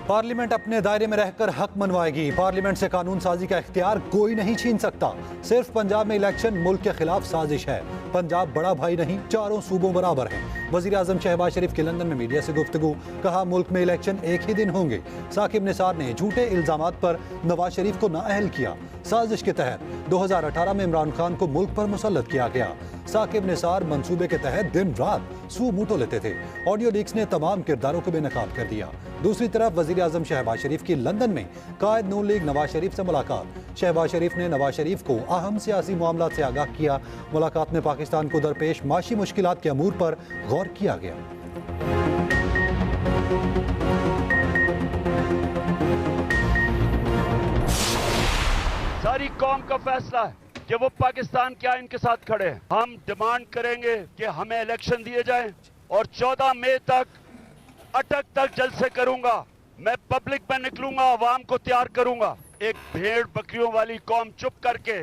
Parliament अपने दायरे में रहकर हक मनवाएगी। पार्लियामेंट से कानून साजी का इख्तियार कोई नहीं छीन सकता। सिर्फ पंजाब में इलेक्शन मुल्क के खिलाफ साजिश है। पंजाब बड़ा भाई नहीं, चारों सूबों बराबर हैं। वजीर आजम शहबाज शरीफ की लंदन में मीडिया से गुफ्तगू, कहा मुल्क में इलेक्शन एक ही दिन होंगे। साकिब निसार ने झूठे इल्जामात पर नवाज शरीफ को नाअहल किया। साजिश के तहत 2018 में इमरान खान को मुल्क पर मुसल्लत किया गया। साकिब निसार मंसूबे के तहत दिन रात सू मूठो लेते थे। ऑडियो लीक्स ने तमाम किरदारों को बेनकाब कर दिया। दूसरी तरफ वजीर आजम शहबाज शरीफ की लंदन में कायद नून लीग नवाज शरीफ से मुलाकात। शहबाज शरीफ ने नवाज शरीफ को अहम सियासी मामला से आगाह किया। मुलाकात में पाकिस्तान को दरपेश माशी मुश्किलात के अमूर पर गौर किया गया। सारी कौम का फैसला है कि वो पाकिस्तान के आइन के साथ खड़े हैं। हम डिमांड करेंगे कि हमें इलेक्शन दिए जाएं और 14 मई तक अटक तक जलसे करूंगा। मैं पब्लिक में निकलूंगा, आवाम को तैयार करूंगा। एक भेड़ बकरियों वाली कौम चुप करके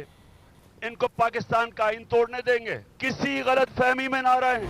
इनको पाकिस्तान का आइन तोड़ने देंगे। किसी गलत फहमी में ना रहें।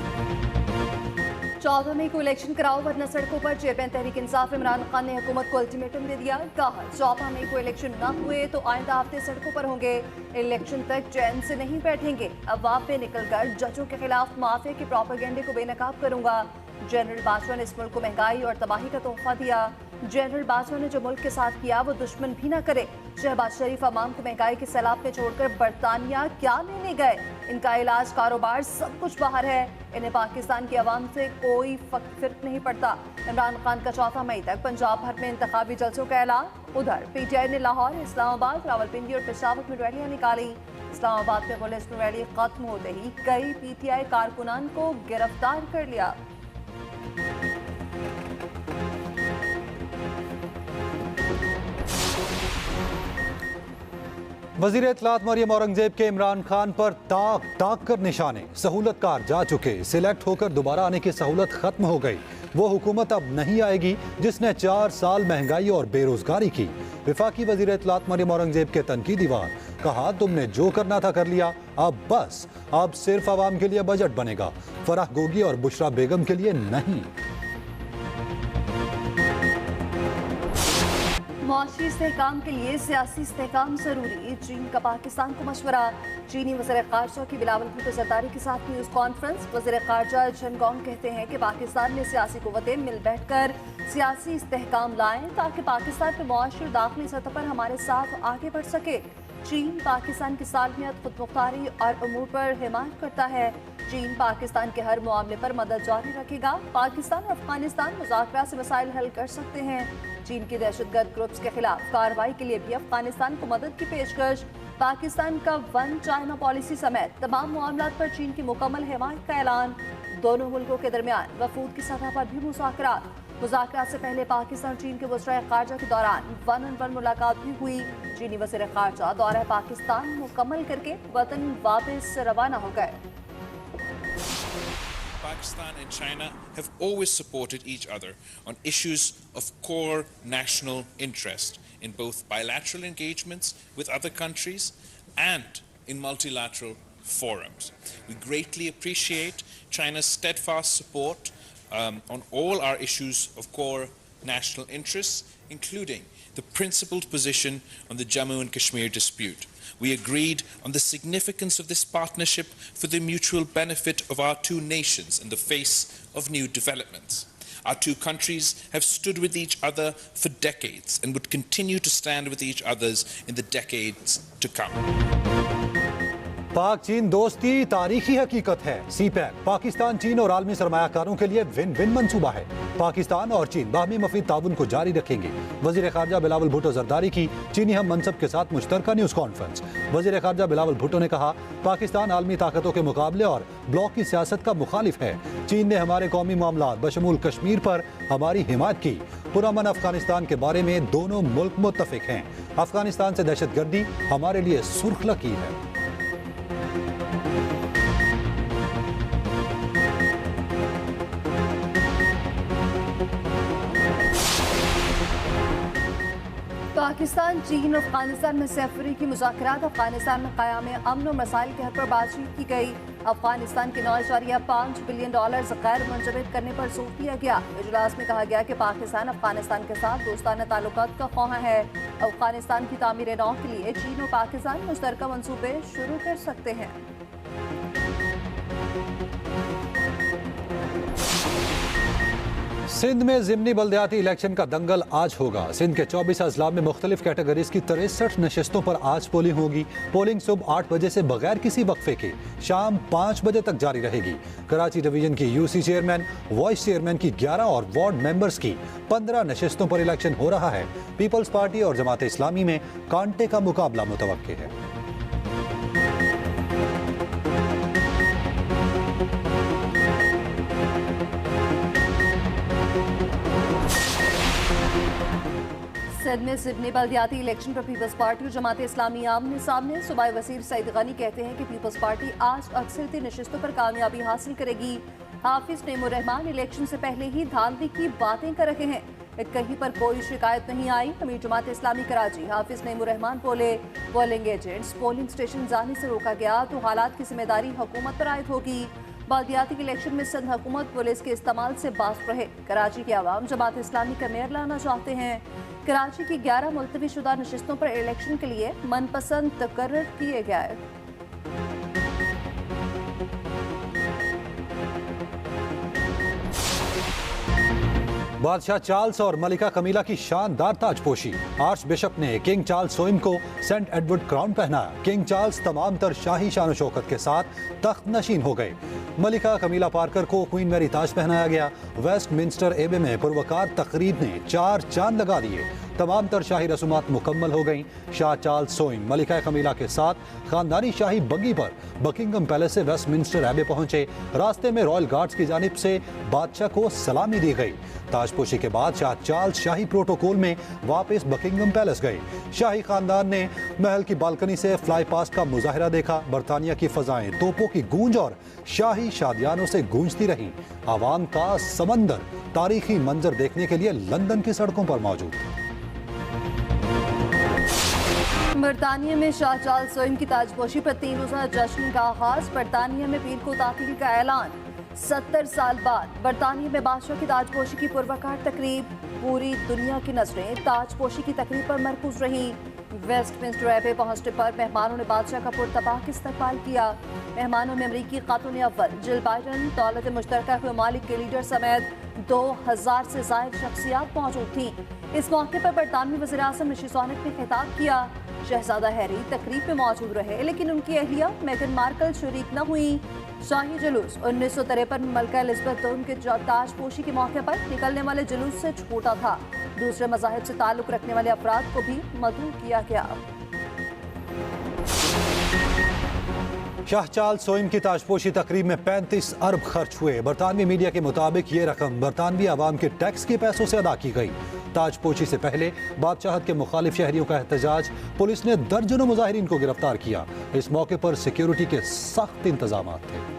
14 मई को इलेक्शन कराओ वरना सड़कों पर। चेयरमैन तहरीक इंसाफ इमरान खान ने हुकूमत को अल्टीमेटम दे दिया। कहा 14 मई को इलेक्शन न हुए तो आइंदा हफ्ते सड़कों पर होंगे। इलेक्शन तक चैन से नहीं बैठेंगे। अवाम पे निकलकर जजों के खिलाफ माफिया के प्रोपेगेंडे को बेनकाब करूंगा। जनरल बाजवा ने इस मुल्क को महंगाई और तबाही का तोहफा दिया। जनरल बाजवा ने जो मुल्क के साथ किया वो दुश्मन भी ना करे। शहबाज शरीफ अवाम को महंगाई के सैलाब में छोड़कर बरतानिया क्या लेने गए? इनका इलाज, कारोबार, सब कुछ बाहर है। इन्हें पाकिस्तान की अवाम से कोई फर्क नहीं पड़ता। इमरान खान का 14 मई तक पंजाब भर में इंतखाबी जलसों का ऐलान। उधर PTI ने लाहौर, इस्लामाबाद, रावलपिंडी और पेशावर में रैलियां निकाली। इस्लामाबाद में पुलिस में रैली खत्म होते ही कई PTI कारकुनान को गिरफ्तार कर लिया। वजीर इत्तलात मरियम औरंगजेब के इमरान खान पर ताक ताक कर निशाने। सहूलतकार जा चुके, सिलेक्ट होकर दोबारा आने की सहूलत खत्म हो गई। वो हुकूमत अब नहीं आएगी जिसने 4 साल महंगाई और बेरोजगारी की। विफाकी वजीर इत्तलात मरियम औरंगजेब के तनकीदी वार, कहा तुमने जो करना था कर लिया, अब सिर्फ आवाम के लिए बजट बनेगा, फराह गोगी और बुशरा बेगम के लिए नहीं। मुआशी इस्तेहकाम के लिए सियासी इस्तेहकाम जरूरी। चीन का पाकिस्तान को मशवरा। चीनी वज़ीर ख़ारजा की बिलावल भुट्टो ज़रदारी के साथ न्यूज़ कॉन्फ्रेंस। वज़ीर ख़ारजा झनगोंग कहते हैं कि पाकिस्तान में सियासी कुव्वतें मिल बैठ कर सियासी इस्तेहकाम लाएं ताकि पाकिस्तान में मुआशी और दाखिली सतह पर हमारे साथ आगे बढ़ सके। चीन पाकिस्तान की सालमियत, खुदमुख्तारी और अमूर पर हिमायत करता है। चीन पाकिस्तान के हर मामले पर मदद जारी रखेगा। पाकिस्तान और अफगानिस्तान मुज़ाकरा से मसाइल हल कर सकते हैं। चीन की दहशतगर्द ग्रुप्स के खिलाफ कार्रवाई के लिए भी अफगानिस्तान को मदद की पेशकश। पाकिस्तान का वन चाइना पॉलिसी समेत तमाम मामलात पर चीन की मुकम्मल हिमायत का ऐलान। दोनों मुल्कों के दरमियान वफूद की सतह पर भी मुज़ाकरात से पहले पाकिस्तान चीन के वज़ीर ख़ारजा के दौरान 1-on-1 मुलाकात भी हुई। चीनी वज़ीर ख़ारजा दौरा पाकिस्तान मुकम्मल करके वतन वापस रवाना हो गए। Pakistan and China have always supported each other on issues of core national interest in both bilateral engagements with other countries and in multilateral forums. We greatly appreciate China's steadfast support on all our issues of core national interests, including the principled position on the Jammu and Kashmir dispute. We agreed on the significance of this partnership for the mutual benefit of our two nations in the face of new developments. Our two countries have stood with each other for decades and would continue to stand with each other in the decades to come. पाक चीन दोस्ती तारीखी हकीकत है। CPEC Pakistan, चीन और आलमी सरमायाकारों के लिए विन विन मंसूबा है। पाकिस्तान और चीन बाहमी मफीद ताउन को जारी रखेंगे। वजीर ख़ारजा बिलावल भुट्टो ज़रदारी की चीनी हम मनसब के साथ मुश्तरका न्यूज़ कॉन्फ्रेंस। वजीर ख़ारजा बिलावल भुट्टो ने कहा पाकिस्तान आलमी ताकतों के मुकाबले और ब्लॉक की सियासत का मुखालिफ है। चीन ने हमारे कौमी मामलात बशमूल कश्मीर पर हमारी हिमायत की। पुरअमन अफगानिस्तान के बारे में दोनों मुल्क मुत्तफिक हैं। अफगानिस्तान से दहशतगर्दी हमारे लिए सुर्ख लकीर है। पाकिस्तान, चीन और अफगानिस्तान में सैफरी की मुज़ाकरात। अफगानिस्तान में क़याम अमन और मसाइल के हल पर बातचीत की गई। अफगानिस्तान के $9.5 बिलियन गैर मुंजमद करने पर जोर दिया गया। इजलास में कहा गया कि पाकिस्तान अफगानिस्तान के साथ दोस्ताना ताल्लुकात का ख्वाह है। अफगानिस्तान की तामीर नौ के लिए चीन और पाकिस्तान मुश्तरका मंसूबे शुरू कर सकते हैं। सिंध में ज़िमनी बल्दियाती इलेक्शन का दंगल आज होगा। सिंध के 24 अजला में मुख्तलिफ कैटेगरीज की 63 नशस्तों पर आज पोलिंग होगी। पोलिंग सुबह 8 बजे से बगैर किसी वक्फे के शाम 5 बजे तक जारी रहेगी। कराची डिवीजन की यूसी चेयरमैन, वाइस चेयरमैन की 11 और वार्ड मेंबर्स की 15 नशस्तों पर इलेक्शन हो रहा है। पीपल्स पार्टी और जमात इस्लामी में कांटे का मुकाबला मुतवक्के है। सिंध में ज़िमनी बल्दियाती इलेक्शन पर पीपल्स पार्टी और जमात इस्लामी आमने सामने। सूबाई वज़ीर सईद गनी कहते हैं कि पीपल्स पार्टी आज अक्सरती नशिस्तों पर कामयाबी हासिल करेगी। हाफिज नईमुर रहमान इलेक्शन से पहले ही धांधली की बातें कर रहे हैं, कहीं पर कोई शिकायत नहीं आई। अमीर जमात इस्लामी कराची हाफिज नईमुर रहमान बोले, पोलिंग एजेंट्स पोलिंग स्टेशन जाने से रोका गया तो हालात की जिम्मेदारी हुकूमत पर आयद होगी। बल्दियाती इलेक्शन में सिंध हुकूमत पुलिस के इस्तेमाल से बाज रहे। कराची के अवाम जमात इस्लामी का मेयर लाना चाहते हैं। कराची की 11 मुलतवी शुदा नशिस्तों पर इलेक्शन के लिए मनपसंद तकर्रर किए गए। बादशाह चार्ल्स और मलिका कमीला की शानदार ताजपोशी। आर्च बिशप ने किंग चार्ल्स सोइम को सेंट एडवर्ड क्राउन पहनाया। किंग चार्ल्स तमाम तर शाही शान शौकत के साथ तख्त नशीन हो गए। मलिका कमीला पार्कर को क्वीन मैरी ताज पहनाया गया। वेस्टमिंस्टर एबे में पुरवकार तकरीब ने 4 चांद लगा दिए। तमाम तर शाही रसूमात मुकम्मल हो गईं। शाह चार्ल्स सोइम मलिका कमीला के साथ खानदानी शाही बग्गी पर बकिंगम पैलेस से वेस्टमिंस्टर एबे पहुंचे। रास्ते में रॉयल गार्ड्स की जानिब से बादशाह को सलामी दी गई। ताजपोशी के बाद शाह चार्ल्स शाही प्रोटोकॉल में वापस बकिंगम पैलेस गए। शाही खानदान ने महल की बालकनी से फ्लाई पास्ट का मुजाहिरा देखा। बरतानिया की फजाएं तोपों की गूंज और शाही शादियानों से गूंजती रहीं। आवाम का समंदर तारीखी मंजर देखने के लिए लंदन की सड़कों पर मौजूद था। बरतानिया में शाह चार्ल्स सोइम की ताजपोशी पर 3 रोज़ा जश्न का आगाज। बरतानिया में पीर को तातील का ऐलान। 70 साल बाद बरतानिया में बादशाह की ताजपोशी की पुरवकार तकरीब। पूरी दुनिया की नजरें ताजपोशी की तकरीब पर मरकूज रही। वेस्टमिंस्टर एबे पहुंचने पर मेहमानों ने बादशाह का पुरतबाक इस्तकबाल किया। मेहमानों में अमरीकी खातून अव्वल जिल बाइडन, दौलत मुश्तरका के ममालिक के लीडर समेत 2000 से ज़ायद शख्सियात मौजूद थीं। इस मौके पर बरतानवी वज़ीर आज़म ऋषि सुनक ने खिताब किया। शहजादा हैरी तकरीब में मौजूद रहे, लेकिन उनकी अहलिया मेगन मार्कल शरीक न हुई। शाही जुलूस 1953 में मलका एलिज़ाबेथ उनके ताजपोशी के मौके पर निकलने वाले जुलूस से छूटा था। दूसरे मज़ाहिब से ताल्लुक़ रखने वाले अफराद को भी मदऊ किया गया। शाह चार्ल्स सोइम की ताजपोशी तकरीब में 35 अरब खर्च हुए। बरतानवी मीडिया के मुताबिक ये रकम बरतानवी आवाम के टैक्स के पैसों से अदा की गई। ताजपोशी से पहले बादशाहत के मुखालिफ शहरियों का एहतजाज। पुलिस ने दर्जनों मुजाहिरीन को गिरफ्तार किया। इस मौके पर सिक्योरिटी के सख्त इंतजाम थे।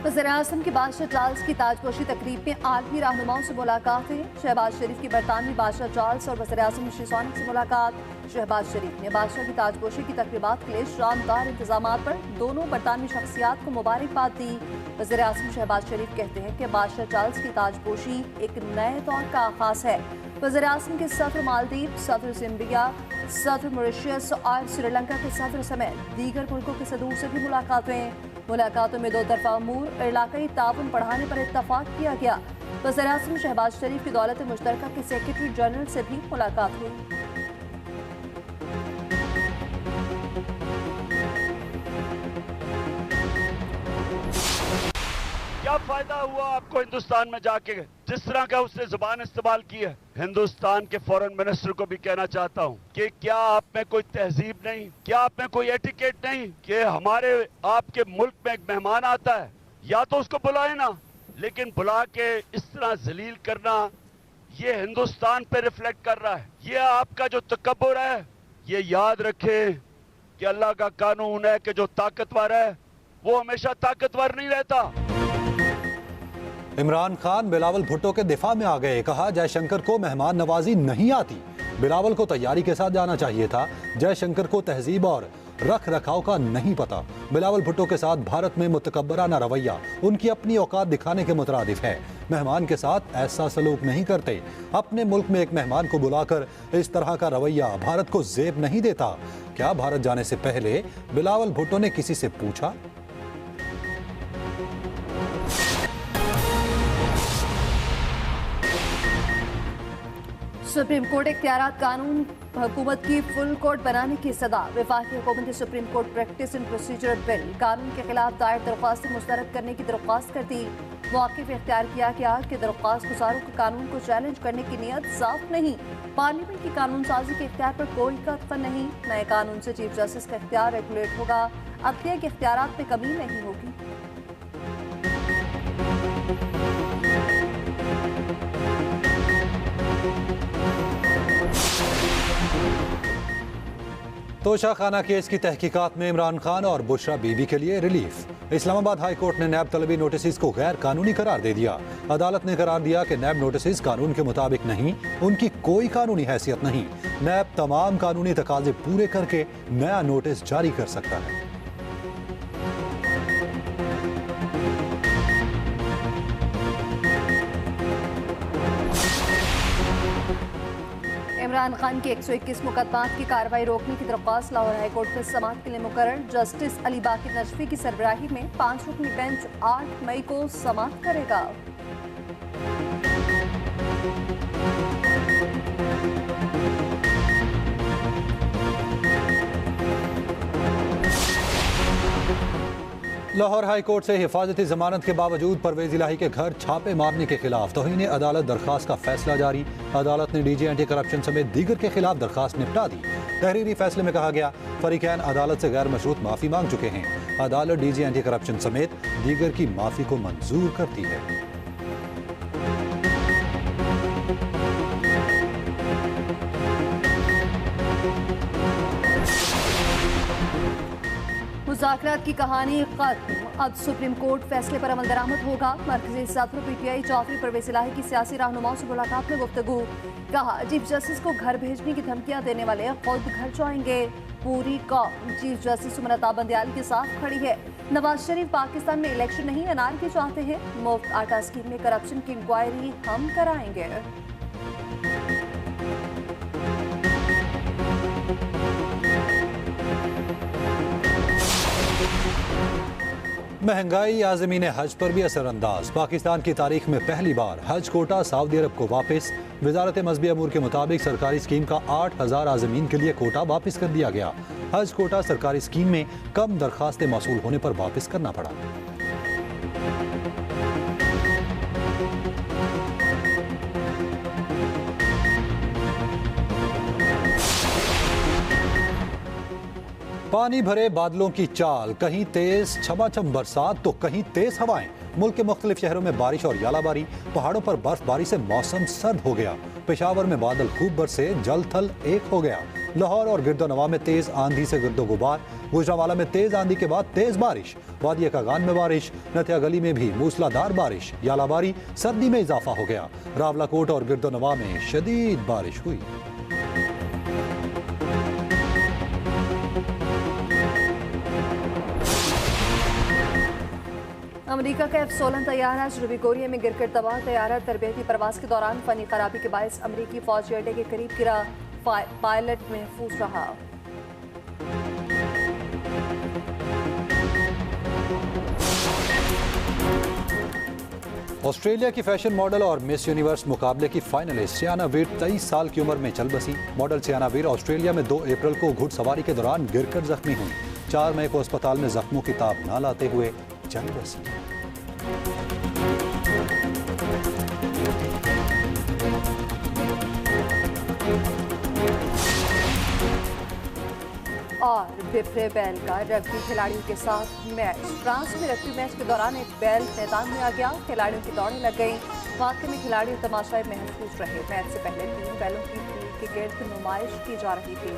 वज़ीर-ए-आज़म की बादशाह चार्ल्स की ताजपोशी तकरीब में आलमी रहनुमाओं से मुलाकातें। शहबाज शरीफ की बरतानवी बादशाह चार्ल्स और वज़ीर-ए-आज़म ऋषि सुनक से मुलाकात। शहबाज शरीफ ने बादशाह की ताजपोशी की तकरीबात के लिए शानदार इंतजामात पर दोनों बरतानवी शख्सियात को मुबारकबाद दी। वज़ीर-ए-आज़म शहबाज शरीफ कहते हैं कि बादशाह चार्ल्स की ताजपोशी एक नए दौर का आगाज़ है। वज़ीर-ए-आज़म के सदर मालदीव, सदर ज़िम्बिया, सदर मॉरिशस और श्रीलंका के सदर समेत दीगर मुल्कों के सदूर से भी मुलाकातों में 2 तरफा अमूर और इलाकाई ताउन बढ़ाने पर इत्तफाक किया गया। वज़ीर-ए-आज़म शहबाज शरीफ की दौलत मुश्तरका के सेक्रेटरी जनरल से भी मुलाकात हुई। क्या फायदा हुआ आपको हिंदुस्तान में जाके, जिस तरह का उसने जुबान इस्तेमाल की है। हिंदुस्तान के फॉरेन मिनिस्टर को भी कहना चाहता हूं कि क्या आप में कोई तहजीब नहीं, क्या आप में कोई एटिकेट नहीं कि हमारे आपके मुल्क में एक मेहमान आता है, या तो उसको बुलाए ना, लेकिन बुला के इस तरह जलील करना, ये हिंदुस्तान पे रिफ्लेक्ट कर रहा है। ये आपका जो तकब्बुर है, ये याद रखे कि अल्लाह का कानून है कि जो ताकतवर है वो हमेशा ताकतवर नहीं रहता। इमरान खान बिलावल भुट्टो के दिफा में आ गए। कहा जयशंकर को मेहमान नवाजी नहीं आती, बिलावल को तैयारी के साथ जाना चाहिए था। जयशंकर को तहजीब और रख रखाव का नहीं पता। बिलावल भुट्टो के साथ भारत में मुतकब्बराना रवैया उनकी अपनी औकात दिखाने के मुतरादिफ है। मेहमान के साथ ऐसा सलूक नहीं करते। अपने मुल्क में एक मेहमान को बुलाकर इस तरह का रवैया भारत को जेब नहीं देता। क्या भारत जाने से पहले बिलावल भुट्टो ने किसी से पूछा? सुप्रीम कोर्ट इख्तियारात कानून हुकूमत की फुल कोर्ट बनाने की सदा। वफाकी हुकूमत ने supreme court practice and procedure bill कानून के खिलाफ दायर दरख्वास्त मुस्तरद करने की दरख्वास्त कर दी। मौक़िफ़ इख्तियार किया गया कि दरख्वास्त गुजारों को कानून को चैलेंज करने की नीयत साफ नहीं। पार्लियामेंट की कानून साजी के इख्तियार पर कोई कत्फ़ नहीं। नए कानून से चीफ जस्टिस का इख्तियार रेगुलेट होगा। अख्तियार के इख्तियारात में कमी नहीं होगी। तोशा खाना केस की तहकीकात में इमरान खान और बुशरा बीबी के लिए रिलीफ। इस्लामाबाद हाई कोर्ट ने नैब तलबी नोटिस को गैर कानूनी करार दे दिया। अदालत ने करार दिया कि नैब नोटिस कानून के मुताबिक नहीं, उनकी कोई कानूनी हैसियत नहीं। नैब तमाम कानूनी तकाजे पूरे करके नया नोटिस जारी कर सकता है। इमरान खान के 121 मुकदमात की कार्रवाई रोकने की दरख्वास्त लाहौर हाई कोर्ट में समाअत के लिए मुकर्रर। जस्टिस अली बाकी नजफी की सरबराही में 5 रुकनी बेंच 8 मई को समाअत करेगा। लाहौर हाई कोर्ट से हिफाजती जमानत के बावजूद परवेज इलाही के घर छापे मारने के खिलाफ तौहीन अदालत दरखास्त का फैसला जारी। अदालत ने डीजी एंटी करप्शन समेत दीगर के खिलाफ दरखास्त निपटा दी। तहरीरी फैसले में कहा गया फरीकैन अदालत से गैर मशरूत माफी मांग चुके हैं। अदालत डीजी एंटी करप्शन समेत दीगर की माफी को मंजूर करती है। मुज़ाकरात की कहानी खत्म। अब सुप्रीम कोर्ट फैसले पर अमल दरामद होगा। मरकजी सदर पीटीआई चौधरी परवेज इलाही की सियासी रहनुमाओं से मुलाकात में गुफ्तगू। कहा चीफ जस्टिस को घर भेजने की धमकियां देने वाले खुद घर जाएंगे। पूरी कौम चीफ जस्टिस सुमनता बंदयाल के साथ खड़ी है। नवाज शरीफ पाकिस्तान में इलेक्शन नहीं अनारकी चाहते हैं। मुफ्त आटा स्कीम में करप्शन की इंक्वायरी हम कराएंगे। महंगाई आज़मीन हज पर भी असरअंदाज। पाकिस्तान की तारीख में पहली बार हज कोटा सऊदी अरब को वापस। वजारत मजहबी अमूर के मुताबिक सरकारी स्कीम का 8000 आज़मीन के लिए कोटा वापस कर दिया गया। हज कोटा सरकारी स्कीम में कम दरखास्तें मौसूल होने पर वापस करना पड़ा। पानी भरे बादलों की चाल, कहीं तेज छमाछम बरसात तो कहीं तेज हवाएं। मुल्क के मुख्तलिफ शहरों में बारिश और यालाबारी। पहाड़ों पर बर्फबारी से मौसम सर्द हो गया। पेशावर में बादल खूब बरसे, जल थल एक हो गया। लाहौर और गिरदोनवा में तेज आंधी से गिरदो गुबार। गुजरांवाला में तेज आंधी के बाद तेज बारिश। वादिया कागान में बारिश। नथिया गली में भी मूसलाधार बारिश। यालाबारी, सर्दी में इजाफा हो गया। रावलाकोट और गिरदोनवा में शदीद बारिश हुई। अमेरिका का F-16 तैयारा जनूबी कोरिया में गिरकर तबाह। तैयारा तरबियती परवाज के दौरान फनी खराबी के बायस अमेरिकी फौजी अड्डे के करीब गिरा। पायलट महफूज रहा। ऑस्ट्रेलिया की फैशन मॉडल और मिस यूनिवर्स मुकाबले की फाइनलिस्ट सियाना वीर 23 साल की उम्र में चल बसी। मॉडल सियाना वीर ऑस्ट्रेलिया में 2 अप्रैल को घुड़सवारी के दौरान गिरकर जख्मी हुई। 4 मई को अस्पताल में जख्मों की ताब न लाते हुए चल बसी। और बिफरे बैल का रग्बी खिलाड़ियों के साथ मैच। फ्रांस में रग्बी मैच के दौरान एक बैल मैदान में आ गया। खिलाड़ियों की दौड़ें लग गई। वाकई में खिलाड़ी तमाशाई महफूज रहे। मैच से पहले 3 बैलों की फील्ड के गिर्द नुमाइश की जा रही थी।